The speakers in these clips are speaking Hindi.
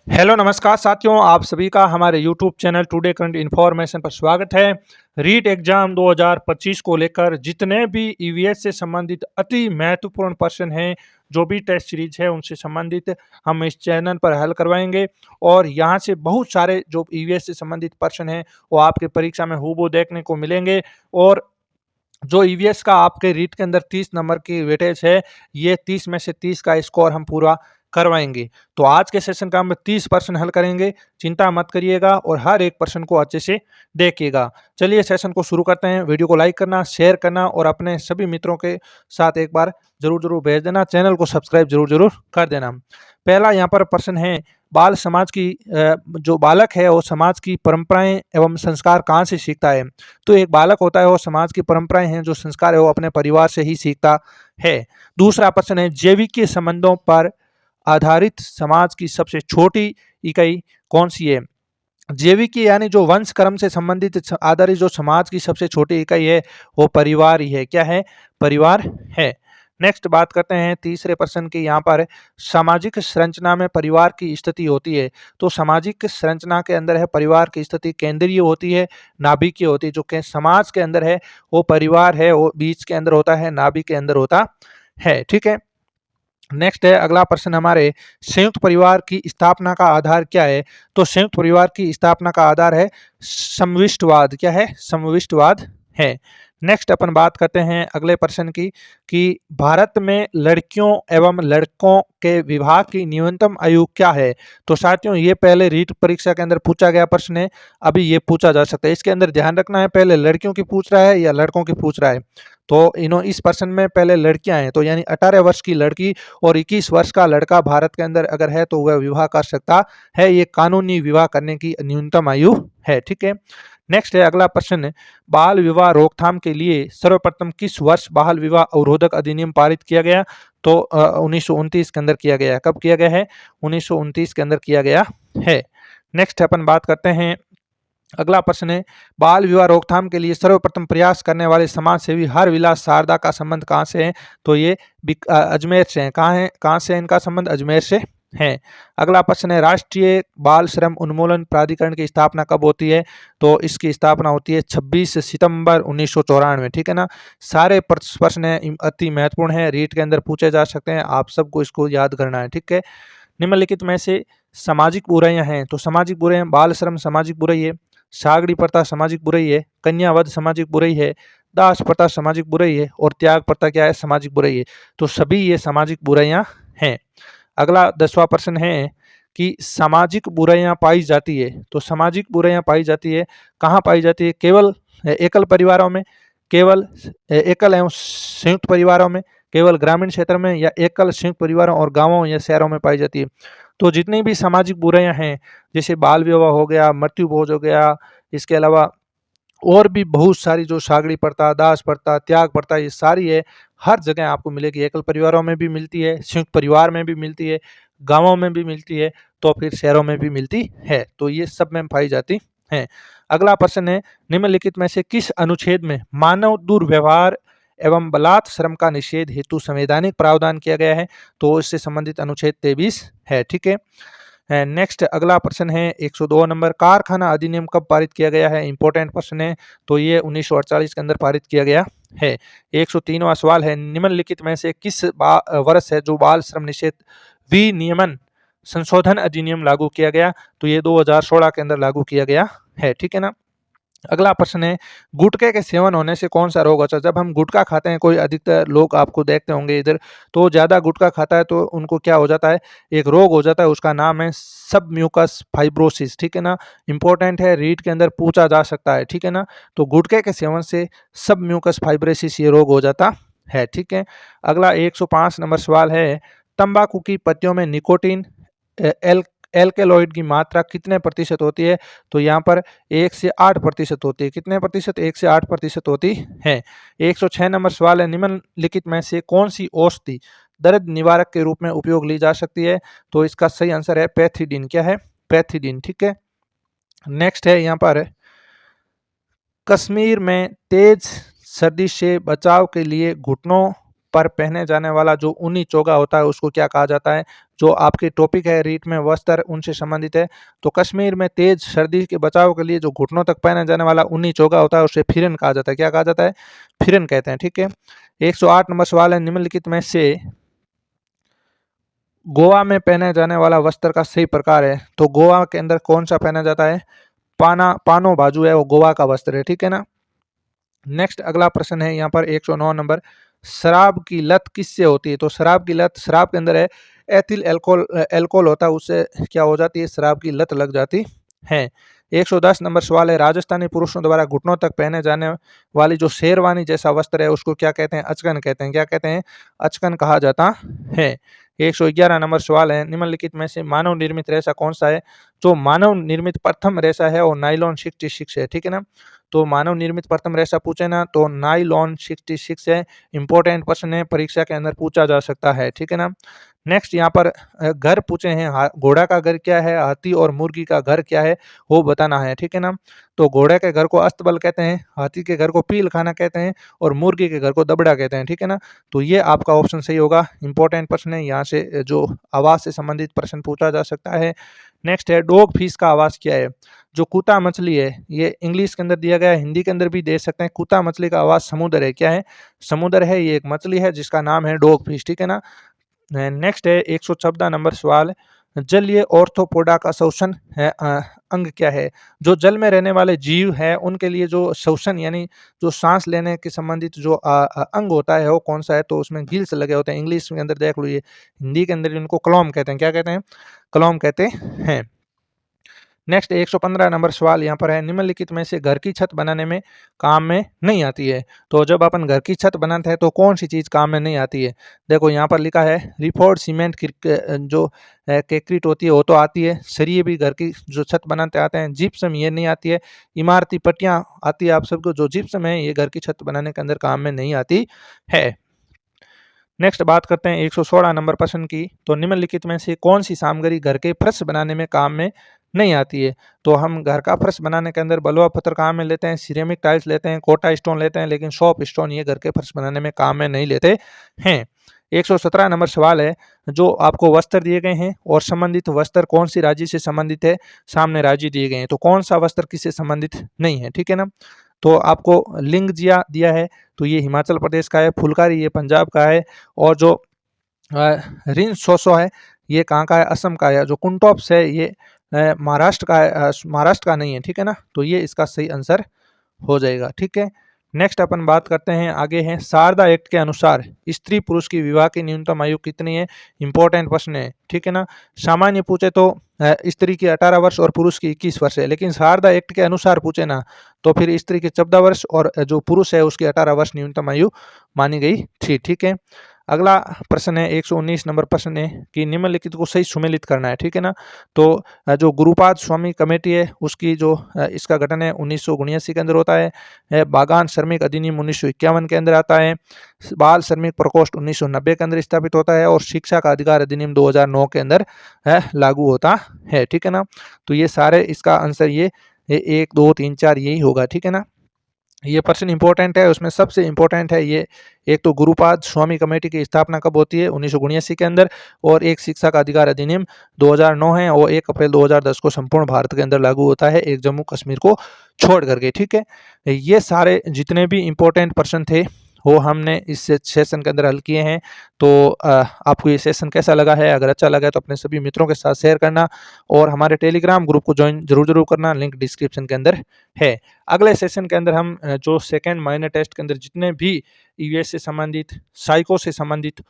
हेलो नमस्कार साथियों, आप सभी का हमारे YouTube channel today current information पर स्वागत है। रीट एग्जाम 2025 को लेकर जितने भी ईवीएस से संबंधित अति महत्वपूर्ण प्रश्न हैं, जो भी टेस्ट सीरीज है उनसे संबंधित हम इस चैनल पर हल करवाएंगे। और यहाँ से बहुत सारे जो ईवीएस से संबंधित प्रश्न हैं वो आपके परीक्षा में हूबहू देखने को मिलेंगे। और जो ईवीएस का आपके रीट के अंदर 30 नंबर की वेटेज है, ये 30 में से 30 का स्कोर हम पूरा करवाएंगे। तो आज के सेशन का हम 30 प्रश्न हल करेंगे, चिंता मत करिएगा और हर एक प्रश्न को अच्छे से देखिएगा। चलिए सेशन को शुरू करते हैं। वीडियो को लाइक करना, शेयर करना और अपने सभी मित्रों के साथ एक बार जरूर भेज देना। चैनल को सब्सक्राइब जरूर कर देना। पहला यहाँ पर प्रश्न है, बाल समाज की जो बालक है वो समाज की परंपराएं एवं संस्कार कहाँ से सीखता है। तो एक बालक होता है वो समाज की परंपराएं हैं, जो संस्कार है वो अपने परिवार से ही सीखता है। दूसरा प्रश्न है, जैविक संबंधों पर आधारित समाज की सबसे छोटी इकाई कौन सी है। जैविक यानी जो वंश कर्म से संबंधित आधारित जो समाज की सबसे छोटी इकाई है वो परिवार ही है। क्या है? परिवार है। नेक्स्ट बात करते हैं तीसरे प्रश्न की। यहाँ पर सामाजिक संरचना में परिवार की स्थिति होती है। तो सामाजिक संरचना के अंदर है परिवार की स्थिति केंद्रीय होती है, नाभिकीय होती है। जो के समाज के अंदर है वो परिवार है, वो बीच के अंदर होता है, नाभिक के अंदर होता है। ठीक है। नेक्स्ट है अगला प्रश्न हमारे, संयुक्त परिवार की स्थापना का आधार क्या है। तो संयुक्त परिवार की स्थापना का आधार है समविष्टवाद। क्या है? समविष्टवाद है। नेक्स्ट अपन बात करते हैं अगले प्रश्न की कि भारत में लड़कियों एवं लड़कों के विवाह की न्यूनतम आयु क्या है। तो साथियों ये पहले रीट परीक्षा के अंदर पूछा गया प्रश्न है, अभी ये पूछा जा सकता है। इसके अंदर ध्यान रखना है पहले लड़कियों की पूछ रहा है या लड़कों की पूछ रहा है। तो इस प्रश्न में पहले लड़कियां हैं, तो यानी 18 वर्ष की लड़की और 21 वर्ष का लड़का भारत के अंदर अगर है तो वह विवाह कर सकता है। ये कानूनी विवाह करने की न्यूनतम आयु है। ठीक है। नेक्स्ट है अगला प्रश्न, बाल विवाह रोकथाम के लिए सर्वप्रथम किस वर्ष बाल विवाह अवरोधक अधिनियम पारित किया गया। तो 1929 के अंदर किया गया। कब किया गया है? 1929 के अंदर किया गया है। नेक्स्ट अपन बात करते हैं अगला प्रश्न है, बाल विवाह रोकथाम के लिए सर्वप्रथम प्रयास करने वाले समाज सेवी हरविलास शारदा का संबंध कहाँ से है। तो ये अजमेर से है। कहाँ से इनका संबंध? अजमेर से है। अगला प्रश्न है, राष्ट्रीय बाल श्रम उन्मूलन प्राधिकरण की स्थापना कब होती है। तो इसकी स्थापना होती है 26 सितंबर 1994। ठीक है ना। सारे प्रश्न अति महत्वपूर्ण है, रीट के अंदर पूछे जा सकते हैं, आप सबको इसको याद करना है। ठीक है। निम्नलिखित में से सामाजिक बुराइयां हैं। तो सामाजिक बुराइयां, बाल श्रम सामाजिक बुराई है, सागड़ी प्रथा सामाजिक बुराई है, कन्यावध सामाजिक बुराई है, दास प्रथा सामाजिक बुराई है और त्याग प्रथा क्या है? सामाजिक बुराई है। तो सभी ये सामाजिक बुराइयां हैं। अगला 10वां प्रश्न है कि सामाजिक बुराइयां पाई जाती है। तो सामाजिक बुराइयां पाई जाती है, कहाँ पाई जाती है? केवल एकल परिवारों में, केवल एकल एवं संयुक्त परिवारों में, केवल ग्रामीण क्षेत्र में, या एकल संयुक्त परिवारों और गांवों या शहरों में पाई जाती है। तो जितनी भी सामाजिक बुराइयां हैं, जैसे बाल विवाह हो गया, मृत्यु भोज हो गया, इसके अलावा और भी बहुत सारी जो सागड़ी प्रथा, दास प्रथा, त्याग प्रथा, ये सारी है, हर जगह आपको मिलेगी। एकल परिवारों में भी मिलती है, संयुक्त परिवार में भी मिलती है, गांवों में भी मिलती है, तो फिर शहरों में भी मिलती है। तो ये सब में पाई जाती है। अगला प्रश्न है, निम्नलिखित में से किस अनुच्छेद में मानव दुर्व्यवहार एवं बलात् श्रम का निषेध हेतु संवैधानिक प्रावधान किया गया है। तो इससे संबंधित अनुच्छेद 23 है। ठीक है। नेक्स्ट अगला प्रश्न है 102 नंबर, कारखाना अधिनियम कब पारित किया गया है। इंपॉर्टेंट प्रश्न है। तो ये 1948 के अंदर पारित किया गया है। 103वां सवाल है, निम्नलिखित में से किस वर्ष है जो बाल श्रम निषेध विनियमन संशोधन अधिनियम लागू किया गया। तो ये 2016 के अंदर लागू किया गया है। ठीक है ना। अगला प्रश्न है, गुटखे के सेवन होने से कौन सा रोग होता है। जब हम गुटखा खाते हैं, कोई अधिकतर लोग आपको देखते होंगे इधर, तो ज़्यादा गुटखा खाता है तो उनको क्या हो जाता है? एक रोग हो जाता है, उसका नाम है सब म्यूकस फाइब्रोसिस। ठीक है ना। इंपॉर्टेंट है, रीट के अंदर पूछा जा सकता है। ठीक है ना। तो गुटखे के सेवन से सब म्यूकस फाइब्रोसिस ये रोग हो जाता है। ठीक है। अगला 105 नंबर सवाल है, तंबाकू की पत्तियों में निकोटीन एल एल्केलॉइड की मात्रा कितने प्रतिशत होती है। तो यहाँ पर 1 से 8% होती है। कितने प्रतिशत? 1 से 8% होती है। 106 नंबर सवाल है, निम्नलिखित में से कौन सी औषधि दर्द निवारक के रूप में उपयोग ली जा सकती है। तो इसका सही आंसर है पैथिडीन। क्या है? पैथिडीन। ठीक है। नेक्स्ट है यहाँ पर, कश्मीर में तेज सर्दी से बचाव के लिए घुटनों पर पहने जाने वाला जो ऊनी चोगा होता है उसको क्या कहा जाता है? जो आपके टॉपिक है रीट में वस्त्र उनसे संबंधित है। तो कश्मीर में तेज सर्दी के बचाव के लिए जो घुटनों तक पहना जाने वाला ऊनी चोगा होता है उसे फिरन कहा जाता है। क्या कहा जाता है? फिरन कहते हैं। ठीक है। 108 नंबर सवाल है, निम्नलिखित में से गोवा में पहने जाने वाला वस्त्र का सही प्रकार है। तो गोवा के अंदर कौन सा पहना जाता है? पानो बाजू है, वो गोवा का वस्त्र है। ठीक है ना। नेक्स्ट अगला प्रश्न है यहाँ पर 109 नंबर, शराब की लत किससे होती है? तो शराब की लत, शराब के अंदर है एथिल एल्कोहल होता है, उससे क्या हो जाती है? शराब की लत लग जाती है। 110 नंबर सवाल है, राजस्थानी पुरुषों द्वारा घुटनों तक पहने जाने वाली जो शेरवानी जैसा वस्त्र है उसको क्या कहते हैं? अचकन कहते हैं। क्या कहते हैं? अचकन कहा जाता है। 111 नंबर सवाल है, निम्नलिखित में से मानव निर्मित रेशा कौन सा है? जो मानव निर्मित प्रथम रेशा है वो नाइलॉन 66 है। ठीक है ना। तो मानव निर्मित प्रथम रेशा पूछे ना तो नाइलॉन 66 है। इंपॉर्टेंट प्रश्न है, परीक्षा के अंदर पूछा जा सकता है। ठीक है ना। नेक्स्ट यहाँ पर घर पूछे हैं, घोड़ा का घर क्या है, हाथी और मुर्गी का घर क्या है, वो बताना है। ठीक है ना। तो घोड़े के घर को अस्तबल कहते हैं, हाथी के घर को पील खाना कहते हैं और मुर्गी के घर को दबड़ा कहते हैं। ठीक है ना। तो ये आपका ऑप्शन सही होगा। इंपॉर्टेंट प्रश्न है, यहाँ से जो आवाज से संबंधित प्रश्न पूछा जा सकता है। नेक्स्ट है, डॉग फिश का आवाज क्या है? जो कुता मछली है, ये इंग्लिश के अंदर दिया गया है, हिंदी के अंदर भी दे सकते हैं। कुता मछली का आवाज समुद्र है। क्या है? समुद्र है। ये एक मछली है जिसका नाम है डॉग फिश। ठीक है ना। नेक्स्ट है 114 नंबर सवाल, जलीय ऑर्थोपोडा का श्वसन है अंग क्या है? जो जल में रहने वाले जीव है उनके लिए जो श्वसन यानी जो सांस लेने के संबंधित जो अंग होता है वो कौन सा है? तो उसमें गिल्स लगे होते हैं। इंग्लिश के अंदर देख लो, ये हिंदी के अंदर इनको क्लॉम कहते हैं। क्या कहते हैं? क्लॉम कहते हैं। नेक्स्ट 115 नंबर सवाल यहाँ पर है, निम्नलिखित में से घर की छत बनाने में काम में नहीं आती है? तो जब अपन घर की छत बनाते हैं तो कौन सी चीज़ काम में नहीं आती है? देखो यहाँ पर लिखा है रिफोर्ड सीमेंट जो केक्रिट होती है वो तो आती है, सरिये भी घर की जो छत बनाते आते हैं, जिप्सम ये नहीं आती है, इमारती पट्टियाँ आती है आप सबको, जो जिप्सम है ये घर की छत बनाने के अंदर काम में नहीं आती है। नेक्स्ट बात करते हैं 116 नंबर प्रश्न की, तो निम्नलिखित में से कौन सी सामग्री घर के फर्श बनाने में काम में नहीं आती है? तो हम घर का फर्श बनाने के अंदर बलुआ पत्थर काम में लेते हैं, सिरेमिक टाइल्स लेते हैं, कोटा स्टोन लेते हैं, लेकिन सॉप स्टोन ये घर के फर्श बनाने में काम में नहीं लेते हैं। 117 नंबर सवाल है, जो आपको वस्त्र दिए गए हैं और संबंधित वस्त्र कौन सी राज्य से संबंधित है? सामने राज्य दिए गए हैं, तो कौन सा वस्त्र किससे संबंधित नहीं है? ठीक है ना। तो आपको लिंग दिया है, तो ये हिमाचल प्रदेश का है, फुलकारी ये पंजाब का है, और जो रिन सोसो है ये कहाँ का है? असम का है। जो कुंटोप्स है ये महाराष्ट्र का है, महाराष्ट्र का नहीं है। ठीक है ना। तो ये इसका सही आंसर हो जाएगा। ठीक है। नेक्स्ट अपन बात करते हैं, आगे है, शारदा एक्ट के अनुसार स्त्री पुरुष की विवाह की न्यूनतम आयु कितनी है? इंपॉर्टेंट प्रश्न है। ठीक है ना। सामान्य पूछे तो स्त्री की 18 वर्ष और पुरुष की 21 वर्ष है, लेकिन शारदा एक्ट के अनुसार पूछे ना तो फिर स्त्री की 14 वर्ष और जो पुरुष है उसकी 18 वर्ष न्यूनतम आयु मानी गई थी। ठीक है। अगला प्रश्न है 119 नंबर प्रश्न है कि निम्नलिखित को सही सुमेलित करना है। ठीक है ना। तो जो गुरुपाद स्वामी कमेटी है उसकी जो इसका गठन है 1979 के अंदर होता है। बागान श्रमिक अधिनियम 1951 के अंदर आता है। बाल श्रमिक प्रकोष्ठ 1990 के अंदर स्थापित होता है और शिक्षा का अधिकार अधिनियम 2009 के अंदर लागू होता है। ठीक है ना। तो ये सारे इसका आंसर ये 1 2 3 4 यही होगा। ठीक है ना। ये प्रश्न इंपॉर्टेंट है, उसमें सबसे इंपॉर्टेंट है ये, एक तो गुरुपाद स्वामी कमेटी की स्थापना कब होती है? 1979 के अंदर, और एक शिक्षा का अधिकार अधिनियम 2009 है और 1 अप्रैल 2010 को संपूर्ण भारत के अंदर लागू होता है, एक जम्मू कश्मीर को छोड़ करके। ठीक है। ये सारे जितने भी इंपॉर्टेंट प्रश्न थे वो हमने इस सेशन के अंदर हल किए हैं। तो आपको ये सेशन कैसा लगा है? अगर अच्छा लगा है तो अपने सभी मित्रों के साथ शेयर करना और हमारे टेलीग्राम ग्रुप को ज्वाइन जरूर करना, लिंक डिस्क्रिप्शन के अंदर है। अगले सेशन के अंदर हम जो सेकेंड माइनर टेस्ट के अंदर जितने भी ईवीएस से संबंधित, साइको से संबंधित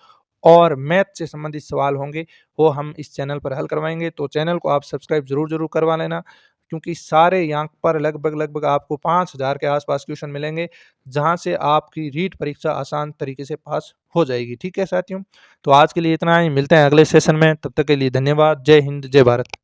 और मैथ से संबंधित सवाल होंगे वो हम इस चैनल पर हल करवाएंगे। तो चैनल को आप सब्सक्राइब जरूर करवा लेना, क्योंकि सारे यहाँ पर लगभग आपको 5000 के आसपास क्वेश्चन मिलेंगे, जहाँ से आपकी रीट परीक्षा आसान तरीके से पास हो जाएगी। ठीक है साथियों। तो आज के लिए इतना ही, मिलते हैं अगले सेशन में, तब तक के लिए धन्यवाद। जय हिंद, जय भारत।